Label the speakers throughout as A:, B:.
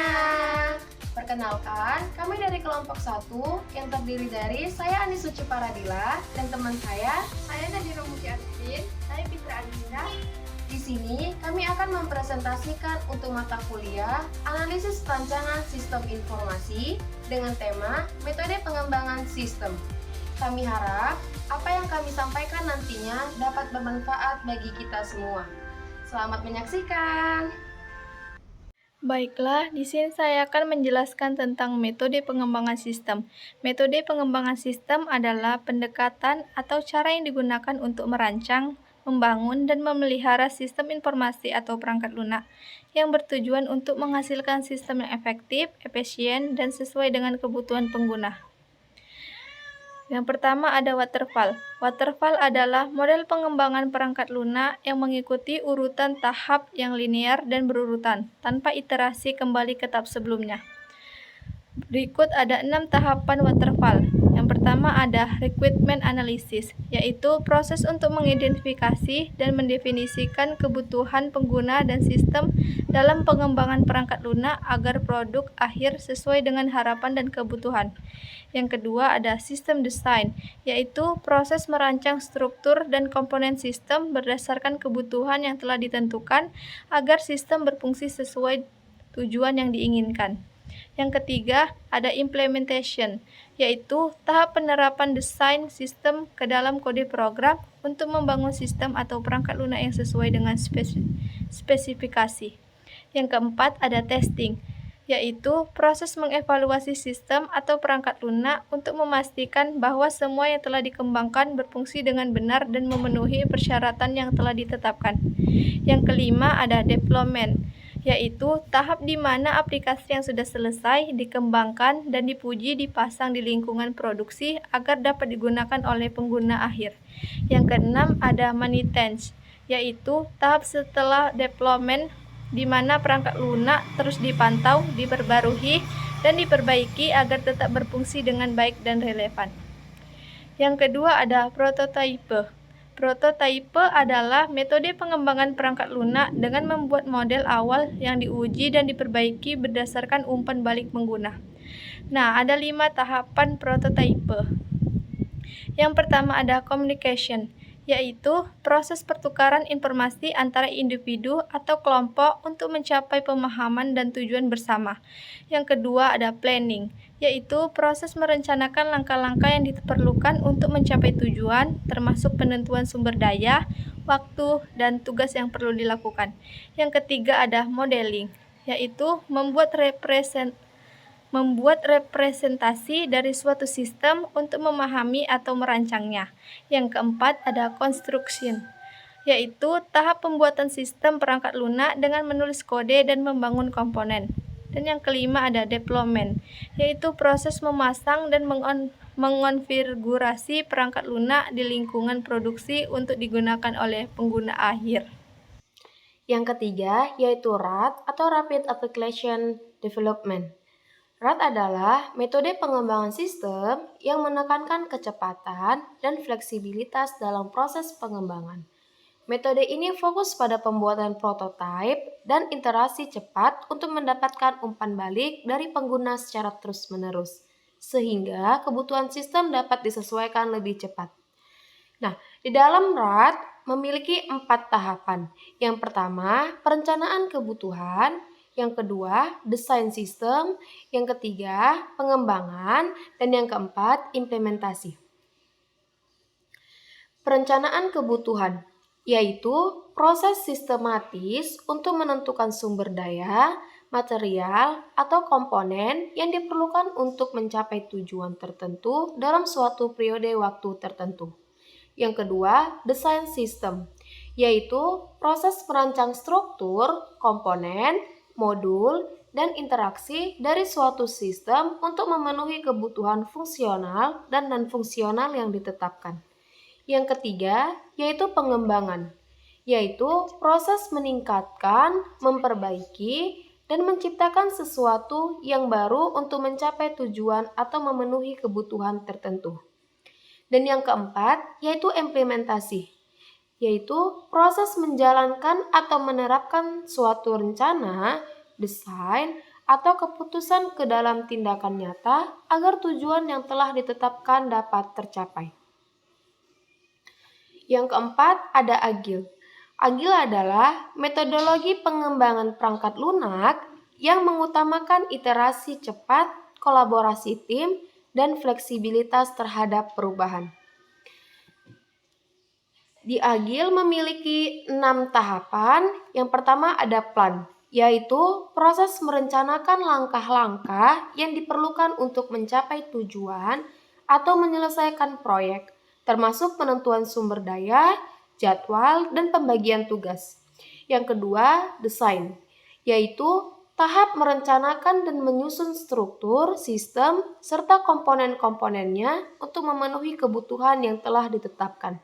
A: semuanya. Perkenalkan, kami dari kelompok 1 yang terdiri dari saya Ani Suci Paradila dan teman saya
B: Nadira Muti Arifin, saya Fitra Adinda.
A: Di sini kami akan mempresentasikan untuk mata kuliah Analisis Rancangan Sistem Informasi dengan tema Metode Pengembangan Sistem. Kami harap apa yang kami sampaikan nantinya dapat bermanfaat bagi kita semua. Selamat menyaksikan.
C: Baiklah, di sini saya akan menjelaskan tentang metode pengembangan sistem. Metode pengembangan sistem adalah pendekatan atau cara yang digunakan untuk merancang, membangun, dan memelihara sistem informasi atau perangkat lunak yang bertujuan untuk menghasilkan sistem yang efektif, efisien, dan sesuai dengan kebutuhan pengguna. Yang pertama ada waterfall. Waterfall adalah model pengembangan perangkat lunak yang mengikuti urutan tahap yang linear dan berurutan, tanpa iterasi kembali ke tahap sebelumnya. Berikut ada 6 tahapan waterfall. Yang pertama ada requirement analysis, yaitu proses untuk mengidentifikasi dan mendefinisikan kebutuhan pengguna dan sistem dalam pengembangan perangkat lunak agar produk akhir sesuai dengan harapan dan kebutuhan. Yang kedua ada system design, yaitu proses merancang struktur dan komponen sistem berdasarkan kebutuhan yang telah ditentukan agar sistem berfungsi sesuai tujuan yang diinginkan. Yang ketiga ada implementation, yaitu tahap penerapan desain sistem ke dalam kode program untuk membangun sistem atau perangkat lunak yang sesuai dengan spesifikasi. Yang keempat ada testing, yaitu proses mengevaluasi sistem atau perangkat lunak untuk memastikan bahwa semua yang telah dikembangkan berfungsi dengan benar dan memenuhi persyaratan yang telah ditetapkan. Yang kelima ada development, yaitu tahap di mana aplikasi yang sudah selesai dikembangkan dan dipuji dipasang di lingkungan produksi agar dapat digunakan oleh pengguna akhir. Yang keenam ada maintenance, yaitu tahap setelah development di mana perangkat lunak terus dipantau, diperbarui, dan diperbaiki agar tetap berfungsi dengan baik dan relevan. Yang kedua ada prototype. Prototype adalah metode pengembangan perangkat lunak dengan membuat model awal yang diuji dan diperbaiki berdasarkan umpan balik pengguna. Nah, ada 5 tahapan prototype. Yang pertama ada communication, yaitu proses pertukaran informasi antara individu atau kelompok untuk mencapai pemahaman dan tujuan bersama. Yang kedua ada planning, yaitu proses merencanakan langkah-langkah yang diperlukan untuk mencapai tujuan, termasuk penentuan sumber daya, waktu, dan tugas yang perlu dilakukan. Yang ketiga ada modeling, yaitu membuat representasi dari suatu sistem untuk memahami atau merancangnya. Yang keempat ada construction, yaitu tahap pembuatan sistem perangkat lunak dengan menulis kode dan membangun komponen. Dan yang kelima ada deployment, yaitu proses memasang dan mengonfigurasi perangkat lunak di lingkungan produksi untuk digunakan oleh pengguna akhir.
A: Yang ketiga yaitu RAD atau Rapid Application Development. RAD adalah metode pengembangan sistem yang menekankan kecepatan dan fleksibilitas dalam proses pengembangan. Metode ini fokus pada pembuatan prototipe dan iterasi cepat untuk mendapatkan umpan balik dari pengguna secara terus-menerus, sehingga kebutuhan sistem dapat disesuaikan lebih cepat. Nah, di dalam RAD memiliki 4 tahapan. Yang pertama, perencanaan kebutuhan. Yang kedua, desain sistem. Yang ketiga, pengembangan. Dan yang keempat, implementasi. Perencanaan kebutuhan, yaitu proses sistematis untuk menentukan sumber daya, material, atau komponen yang diperlukan untuk mencapai tujuan tertentu dalam suatu periode waktu tertentu. Yang kedua, desain sistem, yaitu proses merancang struktur, komponen, modul, dan interaksi dari suatu sistem untuk memenuhi kebutuhan fungsional dan non-fungsional yang ditetapkan. Yang ketiga, yaitu pengembangan, yaitu proses meningkatkan, memperbaiki, dan menciptakan sesuatu yang baru untuk mencapai tujuan atau memenuhi kebutuhan tertentu. Dan yang keempat, yaitu implementasi, yaitu proses menjalankan atau menerapkan suatu rencana, desain, atau keputusan ke dalam tindakan nyata agar tujuan yang telah ditetapkan dapat tercapai. Yang keempat, ada Agile. Agile adalah metodologi pengembangan perangkat lunak yang mengutamakan iterasi cepat, kolaborasi tim, dan fleksibilitas terhadap perubahan. Di Agile memiliki 6 tahapan. Yang pertama ada plan, yaitu proses merencanakan langkah-langkah yang diperlukan untuk mencapai tujuan atau menyelesaikan proyek, termasuk penentuan sumber daya, jadwal, dan pembagian tugas. Yang kedua, desain, yaitu tahap merencanakan dan menyusun struktur, sistem, serta komponen-komponennya untuk memenuhi kebutuhan yang telah ditetapkan.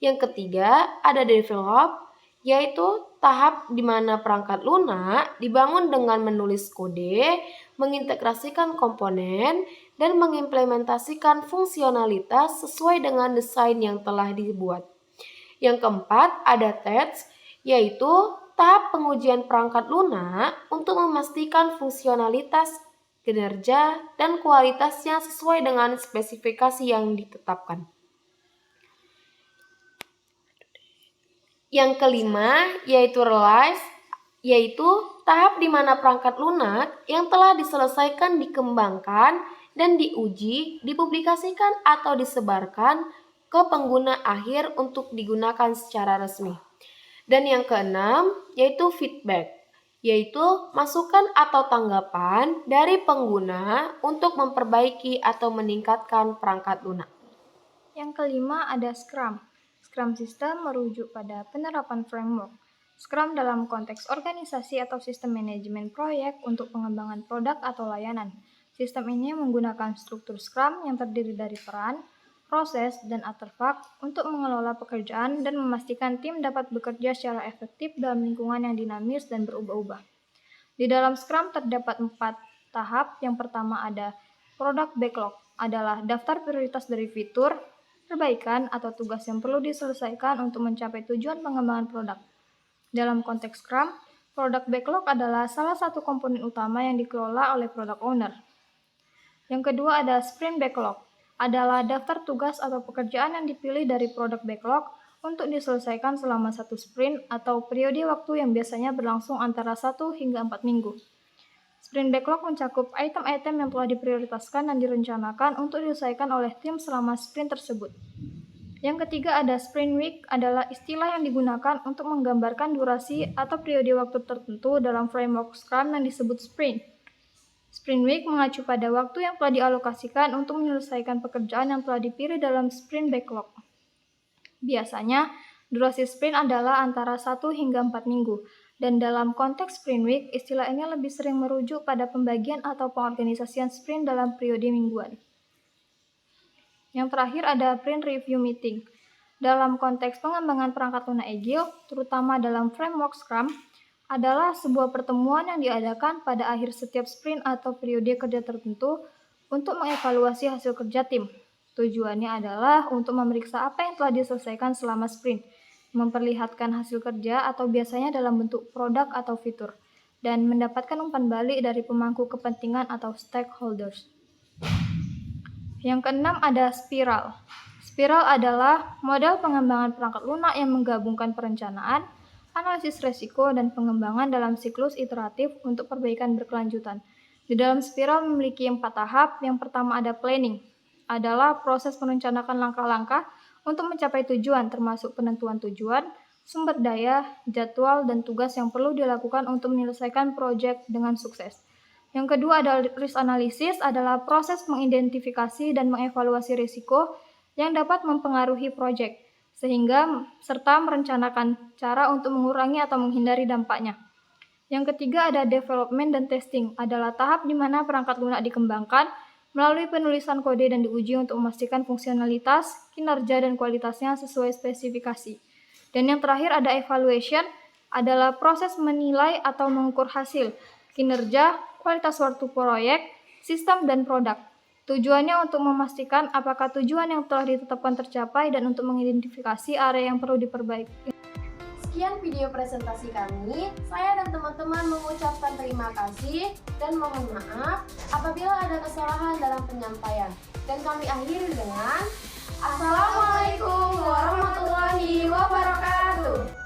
A: Yang ketiga, ada develop, yaitu tahap di mana perangkat lunak dibangun dengan menulis kode, mengintegrasikan komponen, dan mengimplementasikan fungsionalitas sesuai dengan desain yang telah dibuat. Yang keempat, ada test, yaitu tahap pengujian perangkat lunak untuk memastikan fungsionalitas, kinerja, dan kualitasnya sesuai dengan spesifikasi yang ditetapkan. Yang kelima, yaitu release, yaitu tahap di mana perangkat lunak yang telah diselesaikan dikembangkan dan diuji, dipublikasikan atau disebarkan ke pengguna akhir untuk digunakan secara resmi. Dan yang keenam, yaitu feedback, yaitu masukan atau tanggapan dari pengguna untuk memperbaiki atau meningkatkan perangkat lunak.
C: Yang kelima ada Scrum. Scrum System merujuk pada penerapan framework Scrum dalam konteks organisasi atau sistem manajemen proyek untuk pengembangan produk atau layanan. Sistem ini menggunakan struktur Scrum yang terdiri dari peran, proses, dan artefak untuk mengelola pekerjaan dan memastikan tim dapat bekerja secara efektif dalam lingkungan yang dinamis dan berubah-ubah. Di dalam Scrum terdapat 4 tahap. Yang pertama ada Product Backlog, adalah daftar prioritas dari fitur, perbaikan, atau tugas yang perlu diselesaikan untuk mencapai tujuan pengembangan produk. Dalam konteks Scrum, Product Backlog adalah salah satu komponen utama yang dikelola oleh Product Owner. Yang kedua ada Sprint Backlog, adalah daftar tugas atau pekerjaan yang dipilih dari Product Backlog untuk diselesaikan selama satu sprint atau periode waktu yang biasanya berlangsung antara 1 hingga 4 minggu. Sprint Backlog mencakup item-item yang telah diprioritaskan dan direncanakan untuk diselesaikan oleh tim selama sprint tersebut. Yang ketiga ada Sprint Week, adalah istilah yang digunakan untuk menggambarkan durasi atau periode waktu tertentu dalam framework Scrum yang disebut sprint. Sprint Week mengacu pada waktu yang telah dialokasikan untuk menyelesaikan pekerjaan yang telah dipilih dalam Sprint Backlog. Biasanya, durasi sprint adalah antara 1 hingga 4 minggu, dan dalam konteks Sprint Week, istilah ini lebih sering merujuk pada pembagian atau pengorganisasian sprint dalam periode mingguan. Yang terakhir ada Sprint Review Meeting. Dalam konteks pengembangan perangkat lunak Agile, terutama dalam framework Scrum, adalah sebuah pertemuan yang diadakan pada akhir setiap sprint atau periode kerja tertentu untuk mengevaluasi hasil kerja tim. Tujuannya adalah untuk memeriksa apa yang telah diselesaikan selama sprint, memperlihatkan hasil kerja atau biasanya dalam bentuk produk atau fitur, dan mendapatkan umpan balik dari pemangku kepentingan atau stakeholders. Yang keenam ada Spiral. Spiral adalah model pengembangan perangkat lunak yang menggabungkan perencanaan, analisis resiko, dan pengembangan dalam siklus iteratif untuk perbaikan berkelanjutan. Di dalam Spiral memiliki 4 tahap. Yang pertama ada Planning, adalah proses merencanakan langkah-langkah untuk mencapai tujuan, termasuk penentuan tujuan, sumber daya, jadwal, dan tugas yang perlu dilakukan untuk menyelesaikan proyek dengan sukses. Yang kedua ada Risk Analysis, adalah proses mengidentifikasi dan mengevaluasi risiko yang dapat mempengaruhi proyek, serta merencanakan cara untuk mengurangi atau menghindari dampaknya. Yang ketiga ada Development dan Testing, adalah tahap di mana perangkat lunak dikembangkan melalui penulisan kode dan diuji untuk memastikan fungsionalitas, kinerja, dan kualitasnya sesuai spesifikasi. Dan yang terakhir ada Evaluation, adalah proses menilai atau mengukur hasil, kinerja, kualitas suatu proyek, sistem, dan produk. Tujuannya untuk memastikan apakah tujuan yang telah ditetapkan tercapai dan untuk mengidentifikasi area yang perlu diperbaiki.
A: Sekian video presentasi kami. Saya dan teman-teman mengucapkan terima kasih dan mohon maaf apabila ada kesalahan dalam penyampaian. Dan kami akhiri dengan Assalamualaikum warahmatullahi wabarakatuh.